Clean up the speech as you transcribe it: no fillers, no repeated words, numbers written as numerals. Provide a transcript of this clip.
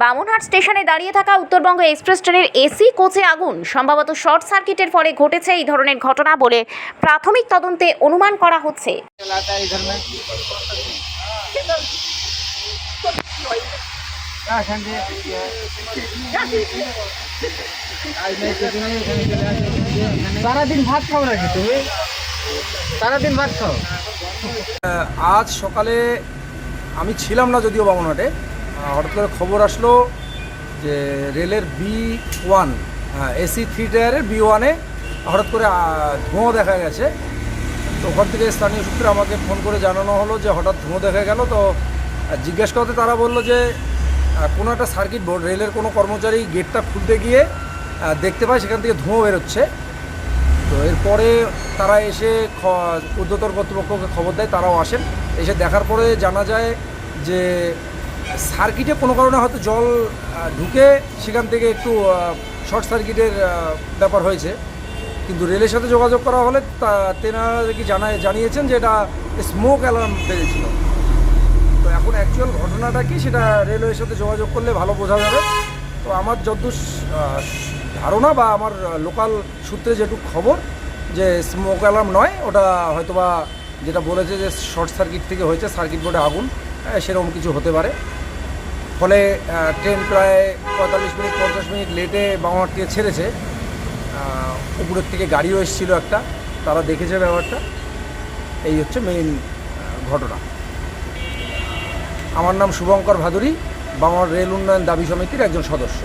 বামুনহাট স্টেশনে দাঁড়িয়ে থাকা উত্তরবঙ্গ এক্সপ্রেস ট্রেনের এসি কোচে আগুন। সম্ভবত শর্ট সার্কিটের ফলে ঘটেছে এই ধরনের ঘটনা বলে প্রাথমিক তদন্তে অনুমান করা হচ্ছে। সারাদিন ভাত খাও নাকি তুমি? সারাদিন ভাত খাও? আজ সকালে আমি ছিলাম না যদিও বামুনহাটে, হঠাৎ করে খবর আসলো যে রেলের B1 এসি 3 টায়ারের B1-এ হঠাৎ করে ধোঁয়া দেখা গেছে। তো ওখান থেকে স্থানীয় সূত্রে আমাকে ফোন করে জানানো হলো যে হঠাৎ ধোঁয়া দেখা গেল। তো জিজ্ঞেস করতে তারা বললো যে কোনো একটা সার্কিট বোর্ড, রেলের কোনো কর্মচারী গেটটা খুলতে গিয়ে দেখতে পায় সেখান থেকে ধোঁয়া বেরোচ্ছে। তো এরপরে তারা এসে ঊর্ধ্বতন কর্তৃপক্ষকে খবর দেয়, তারাও আসেন। এসে দেখার পরে জানা যায় যে সার্কিটে কোনো কারণে হয়তো জল ঢুকে সেখান থেকে একটু শর্ট সার্কিটের ব্যাপার হয়েছে। কিন্তু রেলের সাথে যোগাযোগ করা হলে তেনারা কি জানিয়েছেন যে এটা স্মোক অ্যালার্ম বেজেছিল। তো এখন অ্যাকচুয়াল ঘটনাটা কি সেটা রেলওয়ের সাথে যোগাযোগ করলে ভালো বোঝা যাবে। তো আমার যতদূর ধারণা বা আমার লোকাল সূত্রে যেটুকু খবর যে স্মোক অ্যালার্ম নয়, ওটা হয়তোবা যেটা বলেছে যে শর্ট সার্কিট থেকে হয়েছে, সার্কিট বোর্ডে আগুন, সেরকম কিছু হতে পারে। ফলে ট্রেন প্রায় 45 মিনিট 50 মিনিট লেটে বামুনহাট থেকে ছেড়েছে। উপরের থেকে গাড়িও এসেছিলো একটা, তারা দেখেছে ব্যাপারটা। এই হচ্ছে মেইন ঘটনা। আমার নাম শুভঙ্কর ভাদুরী, বামুনহাট রেল উন্নয়ন দাবি সমিতির একজন সদস্য।